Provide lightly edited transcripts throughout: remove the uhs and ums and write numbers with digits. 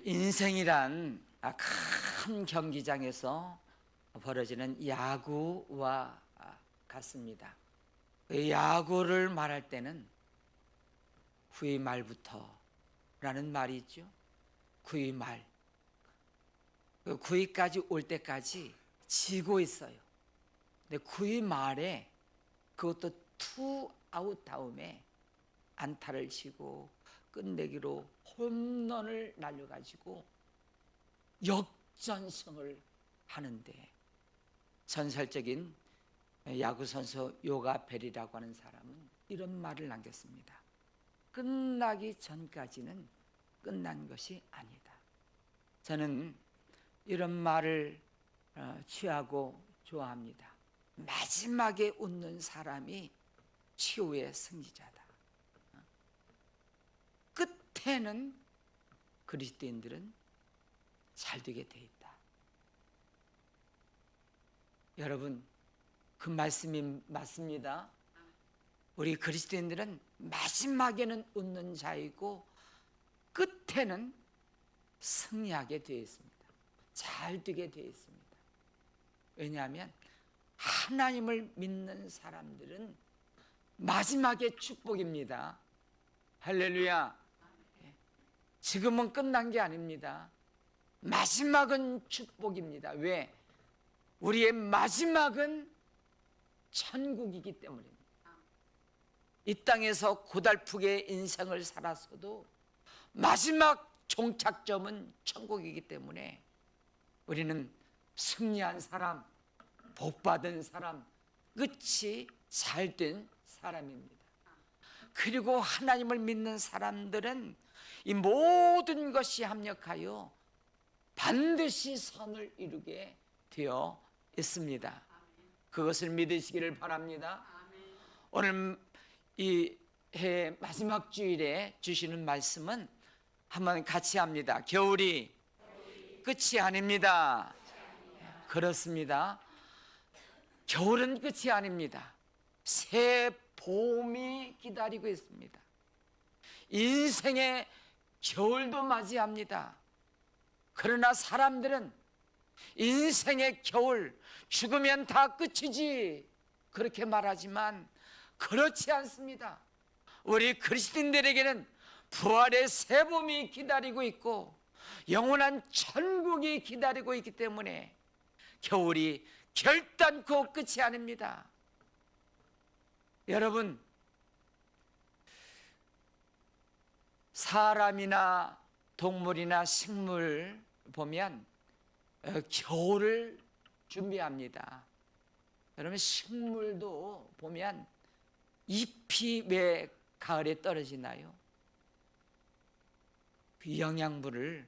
인생이란 큰 경기장에서 벌어지는 야구와 같습니다. 야구를 말할 때는 9회 말부터라는 말이 있죠. 9회 말, 9회까지 올 때까지 지고 있어요. 근데 9회 말에 그것도 투아웃 다음에 안타를 치고 끝내기로 홈런을 날려가지고 역전승을 하는데, 전설적인 야구선수 요가벨이라고 하는 사람은 이런 말을 남겼습니다. 끝나기 전까지는 끝난 것이 아니다. 저는 이런 말을 취하고 좋아합니다. 마지막에 웃는 사람이 최후의 승리자다. 끝에는 그리스도인들은 잘 되게 돼 있다. 여러분, 그 말씀이 맞습니다. 우리 그리스도인들은 마지막에는 웃는 자이고 끝에는 승리하게 되어 있습니다. 잘 되게 되어 있습니다. 왜냐하면 하나님을 믿는 사람들은 마지막에 축복입니다. 할렐루야. 지금은 끝난 게 아닙니다. 마지막은 축복입니다. 왜? 우리의 마지막은 천국이기 때문입니다. 이 땅에서 고달프게 인생을 살았어도 마지막 종착점은 천국이기 때문에 우리는 승리한 사람, 복받은 사람, 끝이 잘된 사람입니다. 그리고 하나님을 믿는 사람들은 이 모든 것이 합력하여 반드시 선을 이루게 되어 있습니다. 그것을 믿으시기를 바랍니다. 오늘 이 해 마지막 주일에 주시는 말씀은 한번 같이 합니다. 겨울이 끝이 아닙니다. 그렇습니다. 겨울은 끝이 아닙니다. 새 봄이 기다리고 있습니다. 인생의 겨울도 맞이합니다. 그러나 사람들은 인생의 겨울, 죽으면 다 끝이지 그렇게 말하지만 그렇지 않습니다. 우리 그리스도인들에게는 부활의 새 봄이 기다리고 있고 영원한 천국이 기다리고 있기 때문에 겨울이 결단코 끝이 아닙니다. 여러분, 사람이나 동물이나 식물 보면 겨울을 준비합니다. 여러분, 식물도 보면 잎이 왜 가을에 떨어지나요? 그 영양분을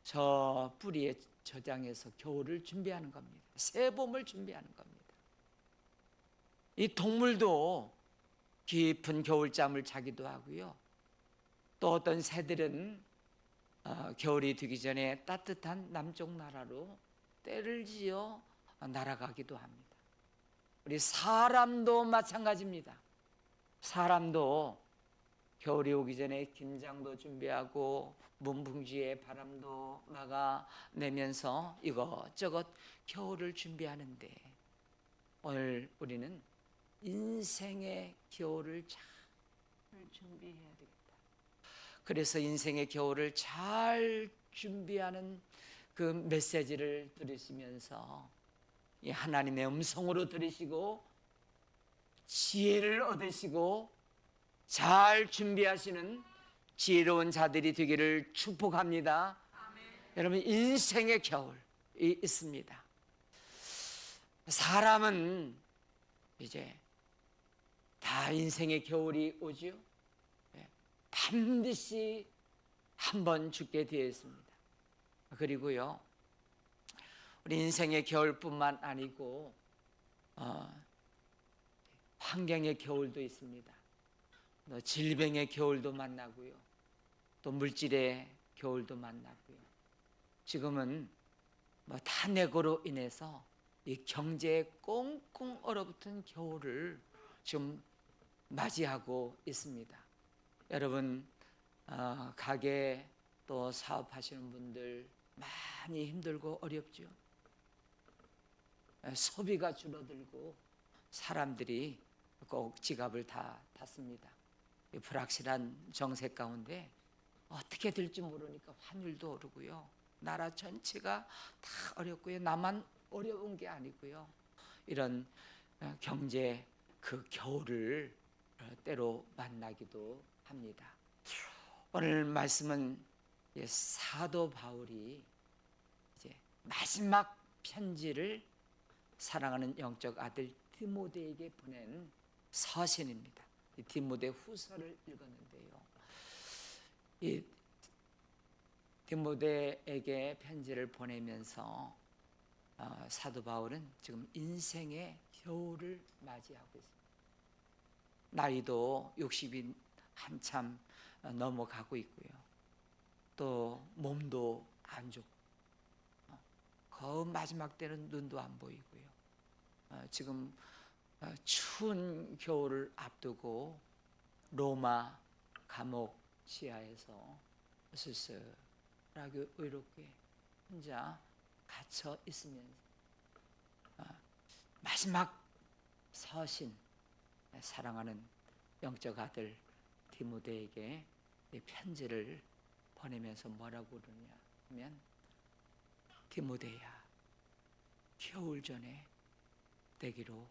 저 뿌리에 저장해서 겨울을 준비하는 겁니다. 새 봄을 준비하는 겁니다. 이 동물도 깊은 겨울잠을 자기도 하고요. 또 어떤 새들은 겨울이 되기 전에 따뜻한 남쪽 나라로 떼를 지어 날아가기도 합니다. 우리 사람도 마찬가지입니다. 사람도 겨울이 오기 전에 김장도 준비하고 문풍지에 바람도 막아내면서 이것저것 겨울을 준비하는데, 오늘 우리는 인생의 겨울을 잘 준비해야 되겠다. 그래서 인생의 겨울을 잘 준비하는 그 메시지를 들으시면서 이 하나님의 음성으로 들으시고 지혜를 얻으시고 잘 준비하시는 지혜로운 자들이 되기를 축복합니다. 아멘. 여러분, 인생의 겨울이 있습니다. 사람은 이제 다 인생의 겨울이 오죠. 반드시 한번 죽게 되어 있습니다. 그리고요, 우리 인생의 겨울뿐만 아니고 환경의 겨울도 있습니다. 또 질병의 겨울도 만나고요, 또 물질의 겨울도 만나고요. 지금은 탄핵으로 인해서 이 경제에 꽁꽁 얼어붙은 겨울을 좀 맞이하고 있습니다. 여러분, 가게 또 사업하시는 분들 많이 힘들고 어렵죠. 소비가 줄어들고 사람들이 꼭 지갑을 다 닫습니다. 이 불확실한 정세 가운데 어떻게 될지 모르니까 환율도 오르고요. 나라 전체가 다 어렵고요. 나만 어려운 게 아니고요. 이런 경제 그 겨울을 때로 만나기도 합니다. 오늘 말씀은 사도 바울이 이제 마지막 편지를 사랑하는 영적 아들 디모데에게 보낸 서신입니다. 디모데 후서를 읽었는데요. 이 디모데에게 편지를 보내면서 사도 바울은 지금 인생의 겨울을 맞이하고 있습니다. 나이도 60이 한참 넘어가고 있고요. 또 몸도 안 좋고 거의 마지막 때는 눈도 안 보이고요. 지금 추운 겨울을 앞두고 로마 감옥 지하에서 쓸쓸하게 의롭게 혼자 갇혀 있으면서 마지막 서신, 사랑하는 영적 아들 디모데에게 이 편지를 보내면서 뭐라고 그러냐 하면, 디모데야, 겨울 전에 내게로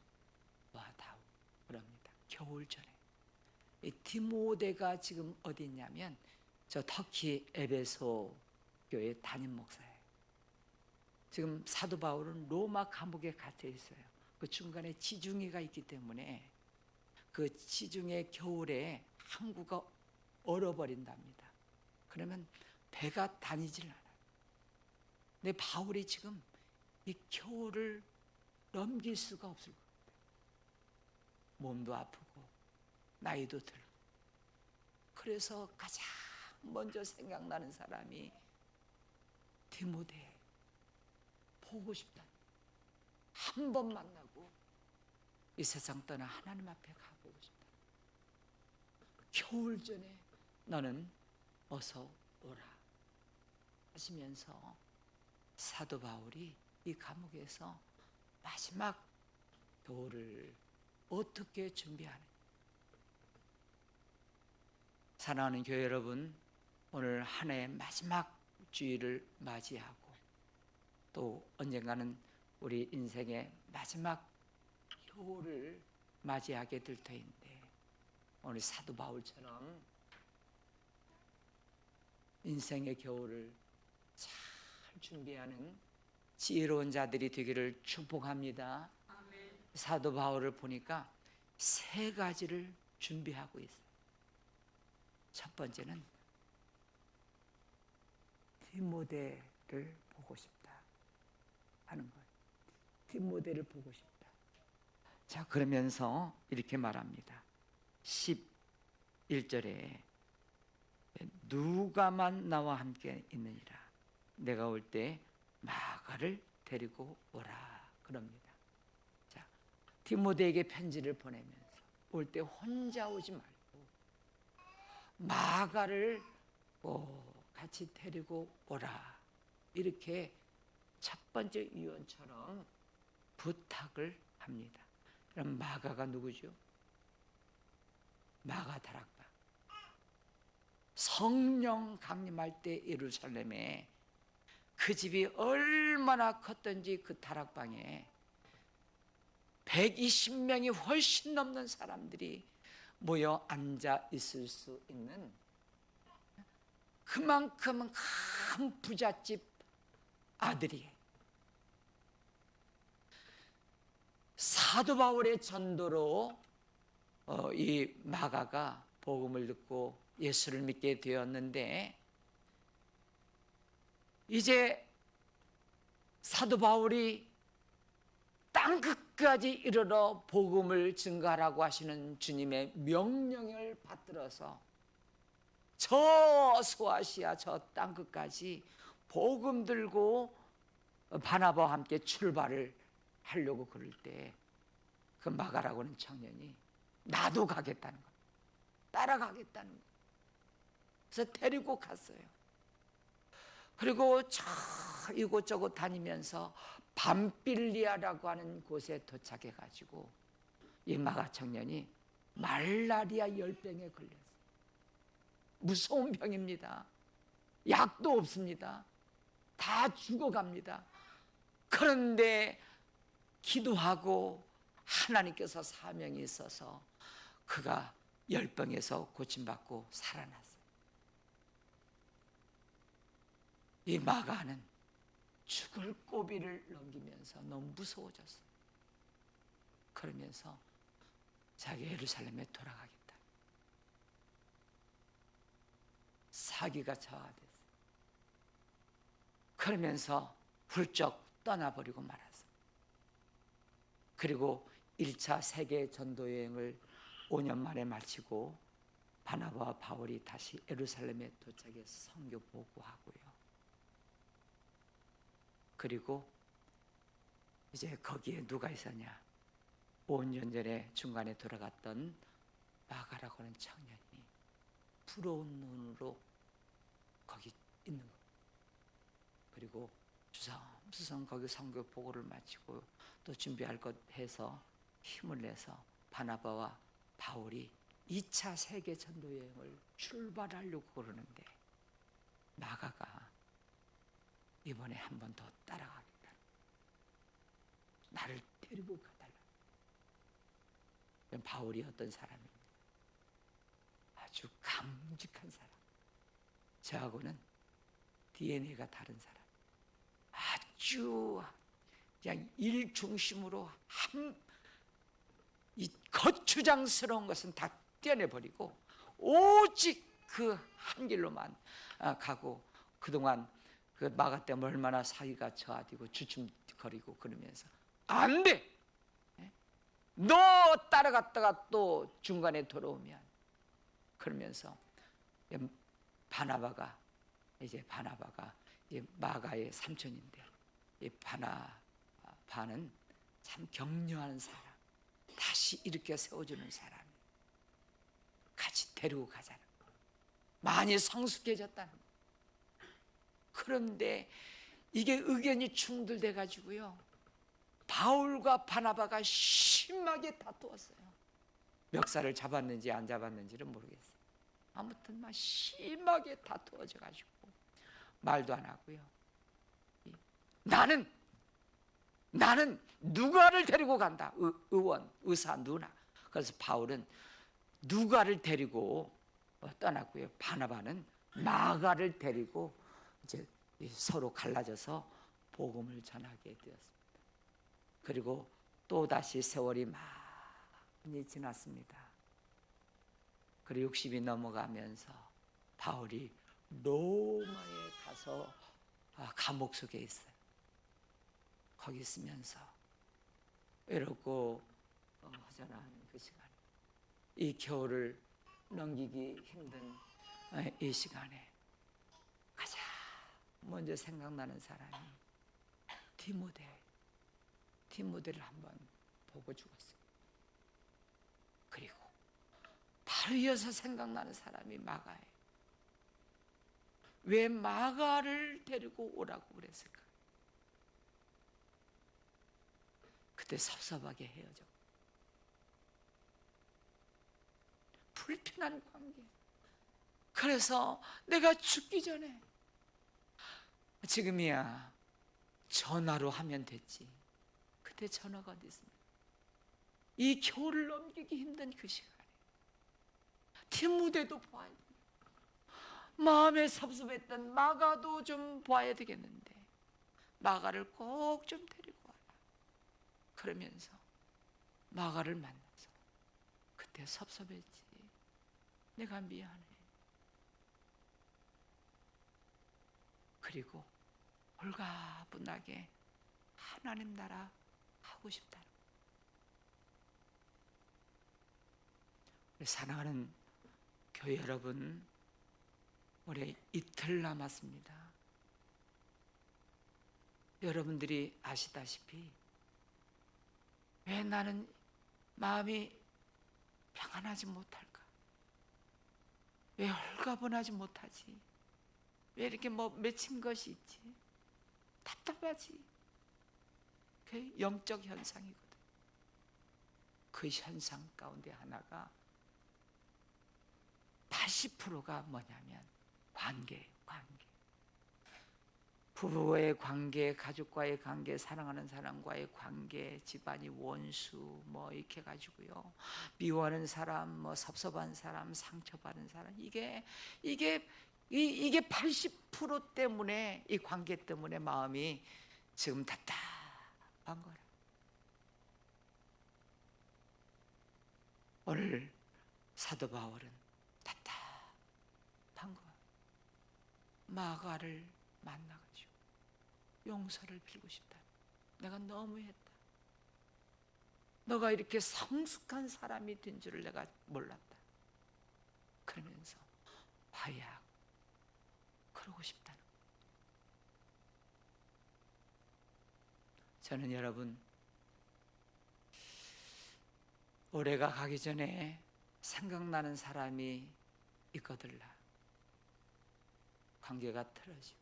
와다오 그럽니다. 겨울 전에. 이 디모데가 지금 어디 있냐면 저 터키 에베소 교회 담임 목사예요. 지금 사도 바울은 로마 감옥에 갇혀 있어요. 그 중간에 지중해가 있기 때문에 그 지중해 겨울에 항구가 얼어버린답니다. 그러면 배가 다니질 않아요. 근데 바울이 지금 이 겨울을 넘길 수가 없을 것 같아요. 몸도 아프고 나이도 들고. 그래서 가장 먼저 생각나는 사람이 디모데, 보고 싶다. 한 번 만나고 이 세상 떠나 하나님 앞에 가보고 싶다. 겨울 전에 너는 어서 오라 하시면서 사도 바울이 이 감옥에서 마지막 겨울을 어떻게 준비하는지. 사랑하는 교회 여러분, 오늘 한 해의 마지막 주일을 맞이하고 또 언젠가는 우리 인생의 마지막 겨울을 맞이하게 될 터인데, 오늘 사도 바울처럼 인생의 겨울을 잘 준비하는 지혜로운 자들이 되기를 축복합니다. 아멘. 사도 바울을 보니까 세 가지를 준비하고 있어요. 첫 번째는 디모데를 보고 싶다 하는 거예요. 디모데를 보고 싶다. 자, 그러면서 이렇게 말합니다. 11절에 누가만 나와 함께 있느니라. 내가 올 때 마가를 데리고 오라 그럽니다. 자, 디모데에게 편지를 보내면서 올 때 혼자 오지 말고 마가를 같이 데리고 오라, 이렇게 첫 번째 유언처럼 부탁을 합니다. 그럼 마가가 누구죠? 마가 다락방. 성령 강림할 때 예루살렘에 그 집이 얼마나 컸던지 그 다락방에 120명이 훨씬 넘는 사람들이 모여 앉아 있을 수 있는 그만큼 큰 부잣집 아들이에요. 사도 바울의 전도로 이 마가가 복음을 듣고 예수를 믿게 되었는데, 이제 사도 바울이 땅 끝까지 이르러 복음을 증거하라고 하시는 주님의 명령을 받들어서 저 소아시아 저 땅 끝까지 복음 들고 바나바와 함께 출발을 하려고 그럴 때 그 마가라고 하는 청년이 나도 가겠다는 거예요. 따라가겠다는 거예요. 그래서 데리고 갔어요. 그리고 저 이곳저곳 다니면서 밤빌리아라고 하는 곳에 도착해 가지고 이 마가 청년이 말라리아 열병에 걸렸어요. 무서운 병입니다. 약도 없습니다. 다 죽어갑니다. 그런데 기도하고 하나님께서 사명이 있어서 그가 열병에서 고침받고 살아났어요. 이 마가는 죽을 고비를 넘기면서 너무 무서워졌어요. 그러면서 자기 예루살렘에 돌아가겠다. 사기가 저하됐어요. 그러면서 훌쩍 떠나버리고 말았어요. 그리고 1차 세계 전도 여행을 5년 만에 마치고 바나바와 바울이 다시 예루살렘에 도착해서 선교 보고하고요. 그리고 이제 거기에 누가 있었냐? 5년 전에 중간에 돌아갔던 마가라고 하는 청년이 부러운 눈으로 거기 있는 거예요. 그리고 주섬주섬 거기 선교 보고를 마치고 또 준비할 것 해서 힘을 내서 바나바와 바울이 2차 세계 전도 여행을 출발하려고 그러는데 마가가 이번에 한 번 더 따라가겠다. 나를 데리고 가달라. 바울이 어떤 사람입니까? 아주 감직한 사람. 저하고는 DNA가 다른 사람. 아주 그냥 일 중심으로 이 거추장스러운 것은 다 떼어내버리고 오직 그 한 길로만 가고, 그동안 그 마가 때문에 얼마나 사기가 저하되고 주춤거리고 그러면서 안 돼! 너 따라갔다가 또 중간에 돌아오면, 그러면서 바나바가 이제 마가의 삼촌인데, 이 바나바는 참 격려하는 사람, 다시 일으켜 세워주는 사람, 같이 데리고 가자는 거. 많이 성숙해졌다는 거. 그런데 이게 의견이 충돌돼 가지고요, 바울과 바나바가 심하게 다투었어요. 멱살을 잡았는지 안 잡았는지는 모르겠어요. 아무튼 막 심하게 다투어져 가지고 말도 안 하고요. 나는 누가를 데리고 간다. 의사 누나. 그래서 바울은 누가를 데리고 떠났고요. 바나바는 마가를 데리고 이제 서로 갈라져서 복음을 전하게 되었습니다. 그리고 또 다시 세월이 많이 지났습니다. 그리고 60이 넘어가면서 바울이 로마에 가서 감옥 속에 있어요. 거기 있으면서 외롭고 허전한 그 시간에, 이 겨울을 넘기기 힘든 이 시간에 가장 먼저 생각나는 사람이 디모데를 한번 보고 죽었어요. 그리고 바로 이어서 생각나는 사람이 마가예요. 왜 마가를 데리고 오라고 그랬을까? 그때 섭섭하게 헤어져. 불편한 관계. 그래서 내가 죽기 전에, 지금이야 전화로 하면 됐지. 그때 전화가 어디 있습니까? 이 겨울을 넘기기 힘든 그 시간에 디모데도 봐야 돼. 마음에 섭섭했던 마가도 좀 봐야 되겠는데, 마가를 꼭 좀 데리고 와라. 그러면서 마가를 만나서 그때 섭섭했지. 내가 미안해. 그리고 홀가분하게 하나님 나라 하고 싶다. 우리 사랑하는 교회 여러분, 올해 이틀 남았습니다. 여러분들이 아시다시피 왜 나는 마음이 평안하지 못할까? 왜 홀가분하지 못하지? 왜 이렇게 뭐 맺힌 것이 있지? 답답하지. 그게 영적 현상이거든. 그 현상 가운데 하나가 80%가 뭐냐면 관계예요. 관계. 부부의 관계, 가족과의 관계, 사랑하는 사람과의 관계, 집안이 원수 뭐 이렇게 가지고요. 미워하는 사람, 뭐 섭섭한 사람, 상처받은 사람, 이게 80% 때문에, 이 관계 때문에 마음이 지금 답답한 거라. 오늘 사도 바울은 답답한 거. 마가를 만나가지고 용서를 빌고 싶다. 내가 너무했다. 너가 이렇게 성숙한 사람이 된 줄을 내가 몰랐다. 그러면서 화해하고 그러고 싶다는 거예요. 저는 여러분, 올해가 가기 전에 생각나는 사람이 있거들라. 관계가 틀어지고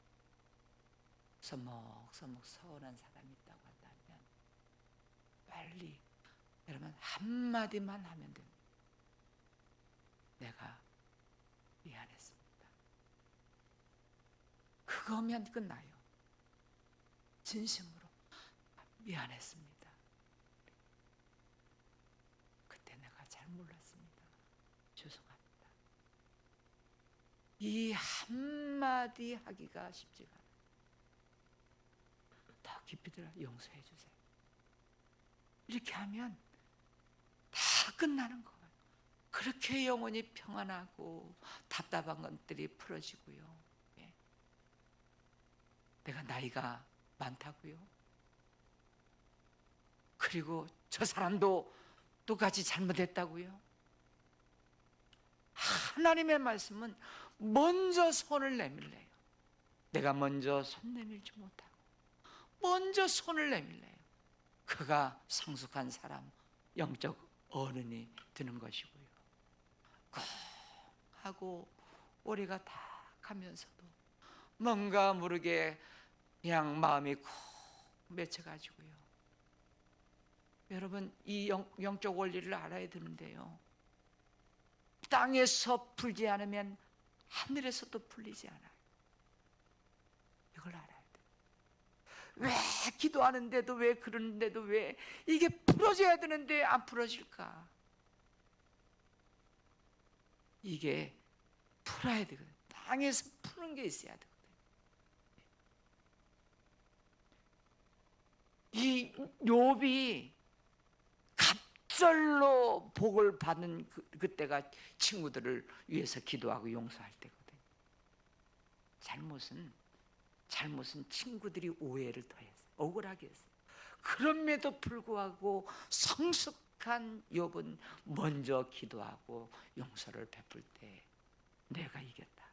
서먹서먹 서운한 사람이 있다고 한다면 빨리 여러분 한마디만 하면 됩니다. 내가 미안했습니다. 그거면 끝나요. 진심으로 미안했습니다. 그때 내가 잘 몰랐습니다. 죄송합니다. 이 한마디 하기가 쉽지가 않아요. 더 깊이 들어 용서해 주세요. 이렇게 하면 다 끝나는 거예요. 그렇게 영혼이 평안하고 답답한 것들이 풀어지고요. 예. 내가 나이가 많다고요. 그리고 저 사람도 똑같이 잘못했다고요. 하나님의 말씀은 먼저 손을 내밀래요. 내가 먼저 손 내밀지 못하고 먼저 손을 내밀래요. 그가 성숙한 사람, 영적 어른이 되는 것이고요. 꼭 하고 올해가 다 가면서도 뭔가 모르게 그냥 마음이 콕 맺혀가지고요. 여러분, 이 영적 원리를 알아야 되는데요. 땅에서 풀지 않으면 하늘에서도 풀리지 않아요. 이걸 알아야 돼요. 왜 기도하는데도, 왜 그러는데도 왜 이게 풀어져야 되는데 안 풀어질까? 이게 풀어야 되거든요. 땅에서 푸는 게 있어야 되거든요. 이 욥이 갑절로 복을 받는 그때가 친구들을 위해서 기도하고 용서할 때거든요. 잘못은 친구들이 오해를 더했어요. 억울하게 했어요. 그럼에도 불구하고 성숙한 욥은 먼저 기도하고 용서를 베풀 때 내가 이겼다.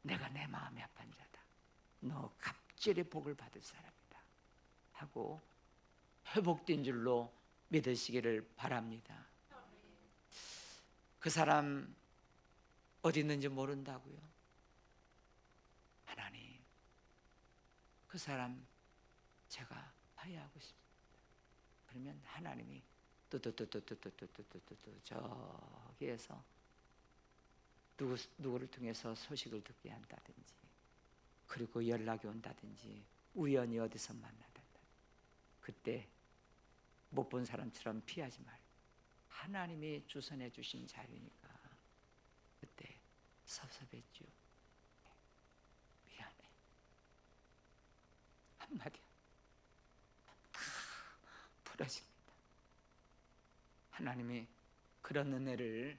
내가 내 마음의 합한 자다. 너 갑절의 복을 받을 사람이다. 하고 회복된 줄로 믿으시기를 바랍니다. 그 사람 어디 있는지 모른다고요? 하나님, 그 사람 제가 화해하고 싶습니다. 그러면 하나님이 뚜뚜뚜뚜뚜뚜뚜뚜뚜뚜 저기에서 누구를 통해서 소식을 듣게 한다든지, 그리고 연락이 온다든지, 우연히 어디서 만나든지, 그때 못 본 사람처럼 피하지 말고 하나님이 주선해 주신 자유니까 그때 섭섭했죠. 미안해. 한마디 다 풀어집니다. 하나님이 그런 은혜를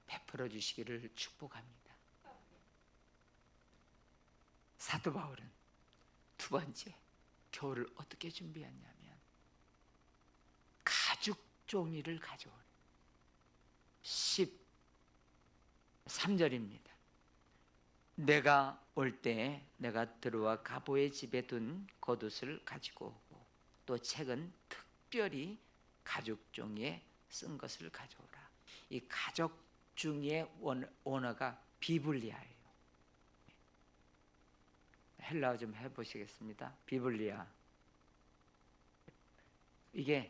베풀어 주시기를 축복합니다. 사도 바울은 두 번째 교훈을 어떻게 준비했냐면 가죽 종이를 가져오래. 13절입니다. 내가 올 때 내가 들어와 가보의 집에 둔 겉옷을 가지고 오고 또 책은 특별히 가죽 종이에 쓴 것을 가져오라. 이 가죽 종이의 원어가 비블리아예요. 헬라어 좀 해보시겠습니다. 비블리아. 이게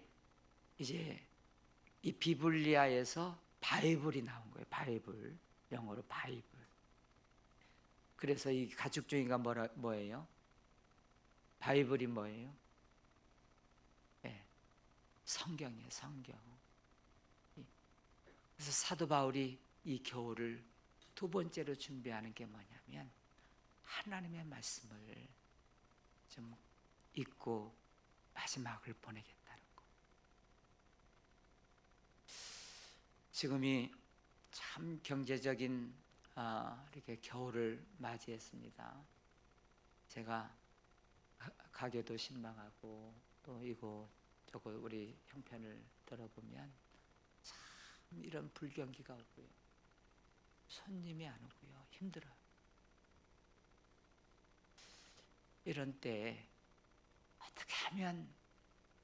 이제 이 비블리아에서 바이블이 나온 거예요. 바이블. 영어로 바이블. 그래서 이 가축종이가 뭐예요? 바이블이 뭐예요? 네, 성경이에요. 성경. 그래서 사도 바울이 이 겨울을 두 번째로 준비하는 게 뭐냐면 하나님의 말씀을 좀 읽고 마지막을 보내겠다는 거. 지금이 참 경제적인 이렇게 겨울을 맞이했습니다. 제가 가게도 신망하고 또 이거 저거 우리 형편을 들어보면 참 이런 불경기가 오고요. 손님이 안 오고요. 힘들어요. 이런 때 어떻게 하면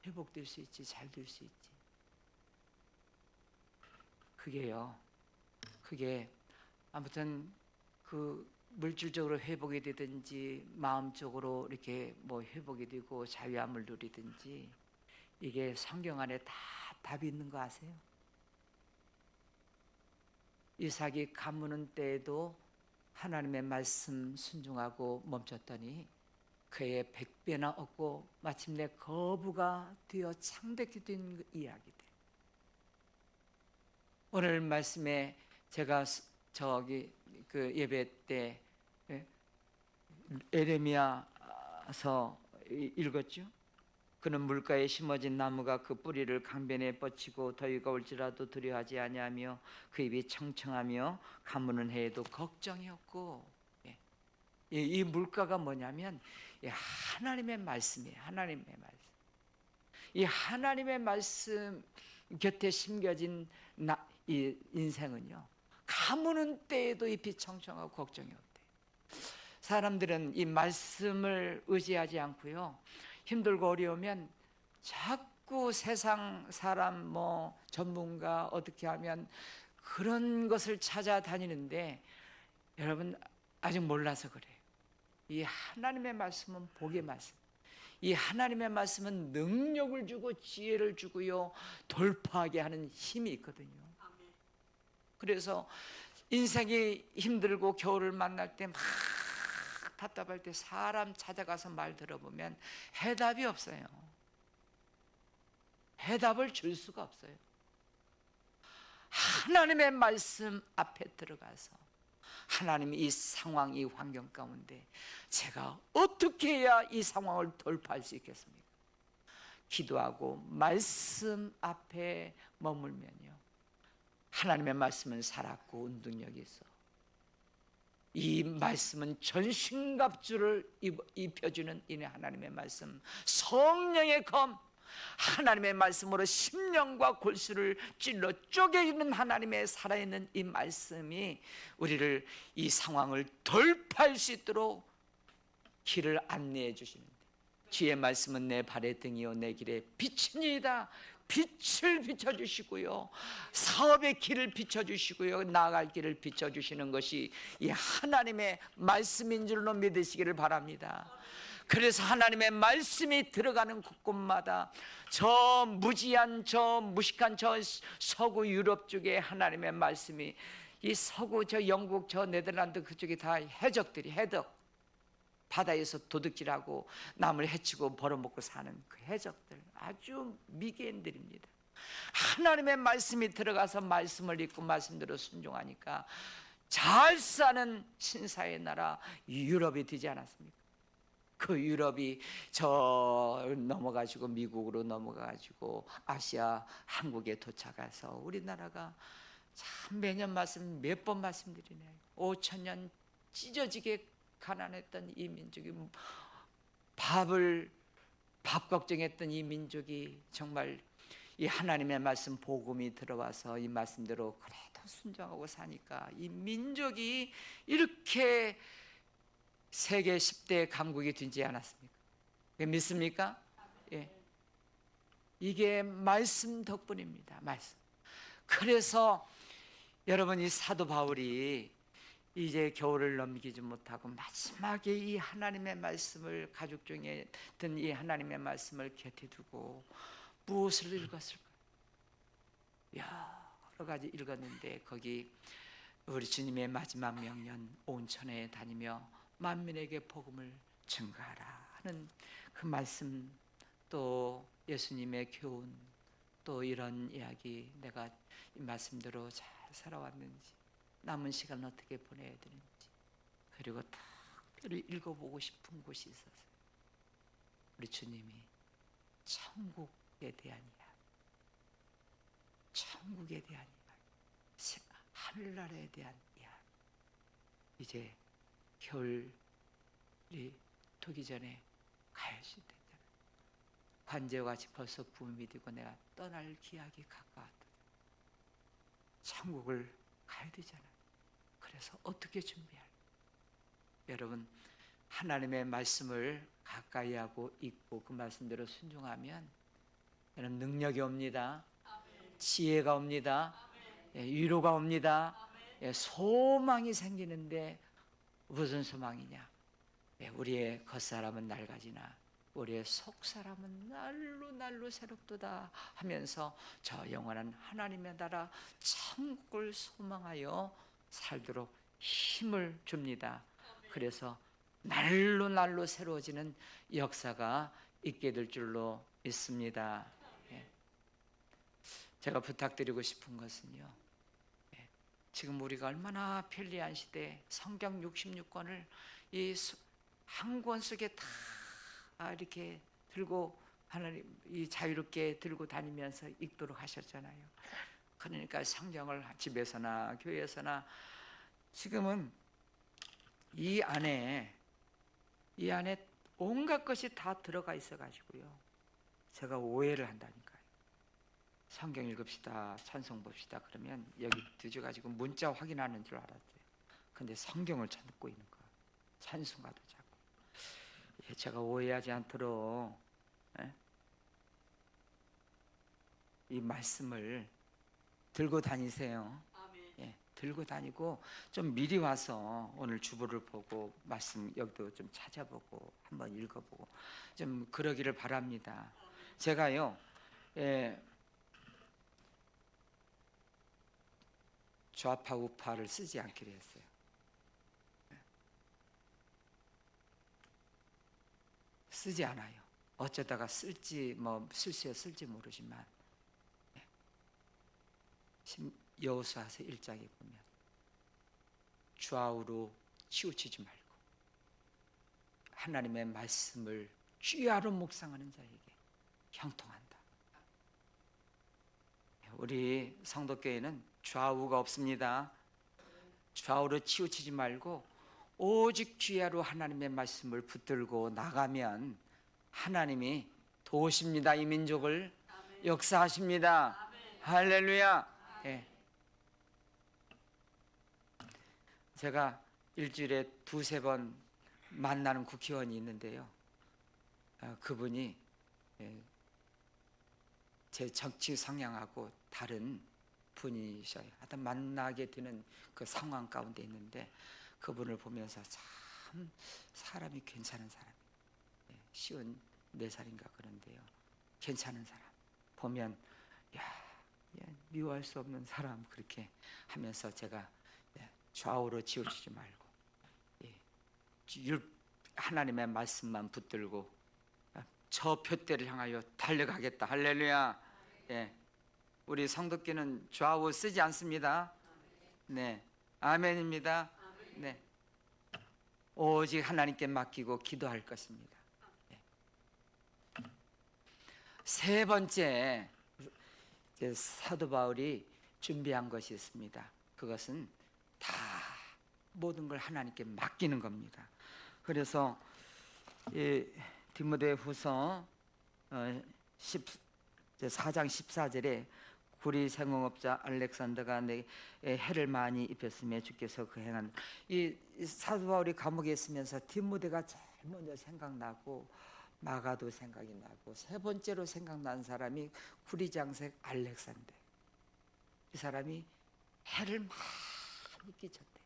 회복될 수 있지, 잘 될 수 있지. 그게 아무튼 그 물질적으로 회복이 되든지 마음적으로 이렇게 뭐 회복이 되고 자유함을 누리든지 이게 성경 안에 다 답이 있는 거 아세요? 이삭이 가무는 때에도 하나님의 말씀 순종하고 멈췄더니 그의 100배나 얻고 마침내 거부가 되어 창백이 된 이야기들. 오늘 말씀에 제가 저기 그 예배 때 에레미야서 읽었죠. 그는 물가에 심어진 나무가 그 뿌리를 강변에 뻗치고 더위가 올지라도 두려워하지 아니하며 그 입이 청청하며 가무는 해에도 걱정이 없고. 이 물가가 뭐냐면 하나님의 말씀이에요. 하나님의 말씀. 이 하나님의 말씀 곁에 심겨진 이 인생은요, 가무는 때에도 잎이 청청하고 걱정이 없대요. 사람들은 이 말씀을 의지하지 않고요, 힘들고 어려우면 자꾸 세상 사람 뭐 전문가 어떻게 하면 그런 것을 찾아다니는데 여러분 아직 몰라서 그래요. 이 하나님의 말씀은 복의 말씀. 이 하나님의 말씀은 능력을 주고 지혜를 주고요, 돌파하게 하는 힘이 있거든요. 그래서 인생이 힘들고 겨울을 만날 때 막 답답할 때 사람 찾아가서 말 들어보면 해답이 없어요. 해답을 줄 수가 없어요. 하나님의 말씀 앞에 들어가서 하나님이 이 상황, 이 환경 가운데 제가 어떻게 해야 이 상황을 돌파할 수 있겠습니까? 기도하고 말씀 앞에 머물면요, 하나님의 말씀은 살았고 운동력이 있어. 이 말씀은 전신갑주를 입혀주는 이 하나님의 말씀, 성령의 검, 하나님의 말씀으로 심령과 골수를 찔러 쪼개는 하나님의 살아있는 이 말씀이 우리를 이 상황을 돌파할 수 있도록 길을 안내해 주시는데, 주의 말씀은 내 발의 등이요 내 길에 빛이니이다. 빛을 비춰주시고요, 사업의 길을 비춰주시고요, 나아갈 길을 비춰주시는 것이 이 하나님의 말씀인 줄로 믿으시기를 바랍니다. 그래서 하나님의 말씀이 들어가는 곳곳마다 저 무지한 저 무식한 저 서구 유럽 쪽에 하나님의 말씀이, 이 서구 저 영국 저 네덜란드 그쪽에 다 해적들이 바다에서 도둑질하고 남을 해치고 벌어먹고 사는 그 해적들, 아주 미개인들입니다. 하나님의 말씀이 들어가서 말씀을 읽고 말씀대로 순종하니까 잘 사는 신사의 나라 유럽이 되지 않았습니까? 그 유럽이 저 넘어가지고 미국으로 넘어가가지고 아시아 한국에 도착해서 우리나라가 참 매년 몇 번 말씀드리네. 5,000년 찢어지게 가난했던 이 민족이, 밥 걱정했던 이 민족이 정말 이 하나님의 말씀 복음이 들어와서 이 말씀대로 그래도 순종하고 사니까 이 민족이 이렇게 세계 10대 강국이 되지 않았습니까? 믿습니까? 예. 이게 말씀 덕분입니다. 말씀. 그래서 여러분 이 사도 바울이 이제 겨울을 넘기지 못하고 마지막에 이 하나님의 말씀을, 가족 중에 든 이 하나님의 말씀을 곁에 두고 무엇을 읽었을까? 여러 가지 읽었는데 거기 우리 주님의 마지막 명령, 온천에 다니며 만민에게 복음을 증가하라 하는 그 말씀, 또 예수님의 교훈, 또 이런 이야기, 내가 이 말씀대로 잘 살아왔는지, 남은 시간 어떻게 보내야 되는지, 그리고 특별히 읽어보고 싶은 곳이 있었어요. 우리 주님이 천국에 대한 이야기, 천국에 대한 이야기, 하늘나라에 대한 이야기. 이제 겨울이 되기 전에 가야지 됐잖아요. 관제와 같이 벌써 붐이 되고 내가 떠날 기약이 가까웠다. 천국을 가야 되잖아요. 그래서 어떻게 준비할까? 여러분, 하나님의 말씀을 가까이 하고 읽고 그 말씀대로 순종하면 여러분 능력이 옵니다. 지혜가 옵니다. 위로가 옵니다. 소망이 생기는데 무슨 소망이냐? 우리의 겉사람은 낡아지나 우리의 속사람은 날로 날로 새롭도다 하면서 저 영원한 하나님의 나라 천국을 소망하여 살도록 힘을 줍니다. 그래서 날로 날로 새로워지는 역사가 있게 될 줄로 믿습니다. 제가 부탁드리고 싶은 것은요, 지금 우리가 얼마나 편리한 시대에 성경 66권을 이 한 권 속에 다 이렇게 들고 하나님 이 자유롭게 들고 다니면서 읽도록 하셨잖아요. 그러니까 성경을 집에서나 교회에서나 지금은 이 안에 온갖 것이 다 들어가 있어 가지고요, 제가 오해를 한다니까요. 성경 읽읍시다, 찬송 봅시다 그러면 여기 뒤져가지고 문자 확인하는 줄 알았어요. 근데 성경을 찾고 있는 거예요. 찬송가도 자꾸. 제가 오해하지 않도록 이 말씀을 들고 다니세요. 들고 다니고 좀 미리 와서 오늘 주보를 보고 말씀 여기도 좀 찾아보고 한번 읽어보고 좀 그러기를 바랍니다. 제가요, 좌파 우파를 쓰지 않기로 했어요. 쓰지 않아요. 어쩌다가 쓸지 실수에 쓸지 모르지만 여호수아서 1장에 보면 좌우로 치우치지 말고 하나님의 말씀을 쥐하로 묵상하는 자에게 형통한다. 우리 성도교회는 좌우가 없습니다. 좌우로 치우치지 말고 오직 쥐하로 하나님의 말씀을 붙들고 나가면 하나님이 도우십니다. 이 민족을 역사하십니다. 할렐루야. 제가 일주일에 두세 번 만나는 국회의원이 있는데요, 그분이 제 정치 성향하고 다른 분이셔요. 하여튼 만나게 되는 그 상황 가운데 있는데 그분을 보면서 참 사람이 괜찮은 사람, 54살인가 그런데요, 괜찮은 사람 보면 미워할 수 없는 사람, 그렇게 하면서 제가 좌우로 치우치지 말고 하나님의 말씀만 붙들고 저 표대를 향하여 달려가겠다. 할렐루야. 우리 성도께는 좌우 쓰지 않습니다. 네, 아멘입니다. 네, 오직 하나님께 맡기고 기도할 것입니다. 세 번째, 사도 바울이 준비한 것이 있습니다. 그것은 다 모든 걸 하나님께 맡기는 겁니다. 그래서 디모데후서 4장 14절에 구리 생업자 알렉산더가 내 해를 많이 입혔으며 주께서 그 행한, 이 사도 바울이 감옥에 있으면서 디모데가 제일 먼저 생각나고 마가도 생각이 나고 세 번째로 생각난 사람이 구리장색 알렉산더. 이 사람이 해를 많이 끼쳤대.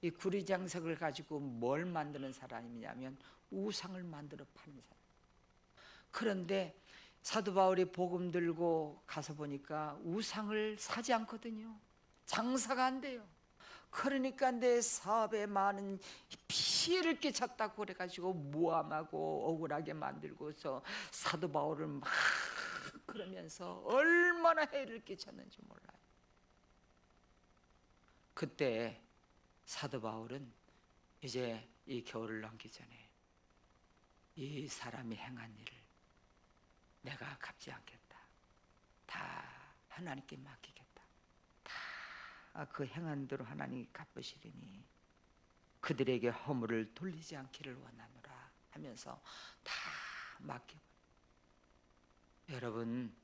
이 구리장석을 가지고 뭘 만드는 사람이냐면 우상을 만들어 파는 사람. 그런데 사도 바울이 복음 들고 가서 보니까 우상을 사지 않거든요. 장사가 안 돼요. 그러니까 내 사업에 많은 피해를 끼쳤다고 그래가지고 모함하고 억울하게 만들고서 사도 바울을 막 그러면서 얼마나 해를 끼쳤는지 몰라요. 그때 사도 바울은 이제 이 겨울을 넘기 전에 이 사람이 행한 일을 내가 갚지 않겠다. 다 하나님께 맡기겠다. 다 그 행한 대로 하나님이 갚으시리니 그들에게 허물을 돌리지 않기를 원하노라 하면서 다 맡기고. 여러분,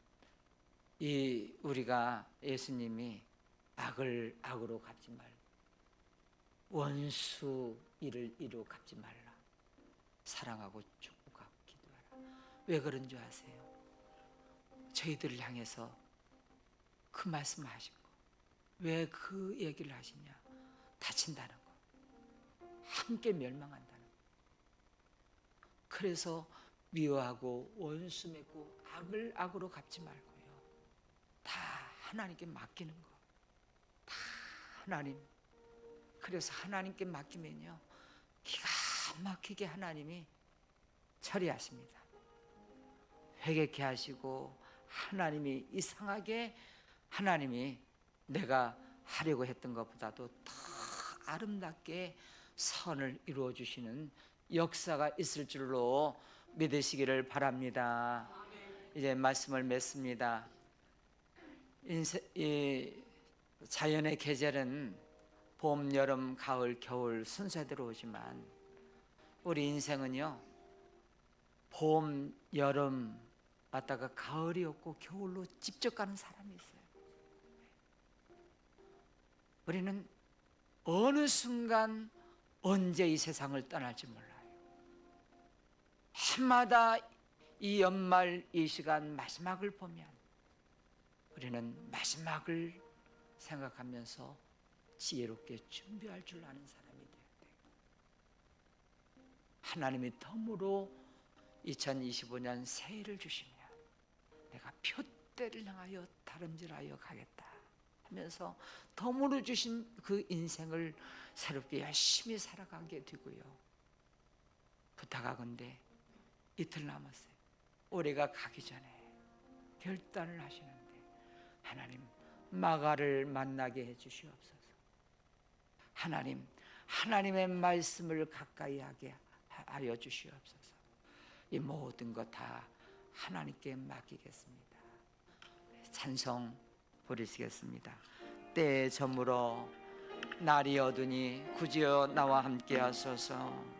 이 우리가 예수님이 악을 악으로 갚지 말라, 원수 일을 이로 갚지 말라, 사랑하고 축복하고 기도하라. 왜 그런 줄 아세요? 저희들을 향해서 그 말씀을 하신 거. 왜 그 얘기를 하시냐? 다친다는 거, 함께 멸망한다는 거. 그래서 미워하고 원수 맺고 악을 악으로 갚지 말고요, 다 하나님께 맡기는 거. 다 하나님. 그래서 하나님께 맡기면요, 기가 막히게 하나님이 처리하십니다. 회개케 하시고 하나님이 이상하게 하나님이 내가 하려고 했던 것보다도 더 아름답게 선을 이루어 주시는 역사가 있을 줄로 믿으시기를 바랍니다. 이제 말씀을 맺습니다. 이 자연의 계절은 봄, 여름, 가을, 겨울 순서대로 오지만 우리 인생은요, 봄, 여름 왔다가 가을이 없고 겨울로 직접 가는 사람이 있어요. 우리는 어느 순간 언제 이 세상을 떠날지 몰라요. 해마다 이 연말 이 시간 마지막을 보면 우리는 마지막을 생각하면서 지혜롭게 준비할 줄 아는 사람이 되어야 돼요. 하나님이 덤으로 2025년 새해를 주시면 내가 표대를 향하여 다름질하여 가겠다 하면서 덤으로 주신 그 인생을 새롭게 열심히 살아가게 되고요. 부탁하건대 이틀 남았어요. 올해가 가기 전에 결단을 하시는데 하나님, 마가를 만나게 해주시옵소서. 하나님, 하나님의 말씀을 가까이 하게 하여 주시옵소서. 이 모든 것 다 하나님께 맡기겠습니다. 찬송 부르시겠습니다. 때에 저물어 날이 어두니 구주여 나와 함께 하소서.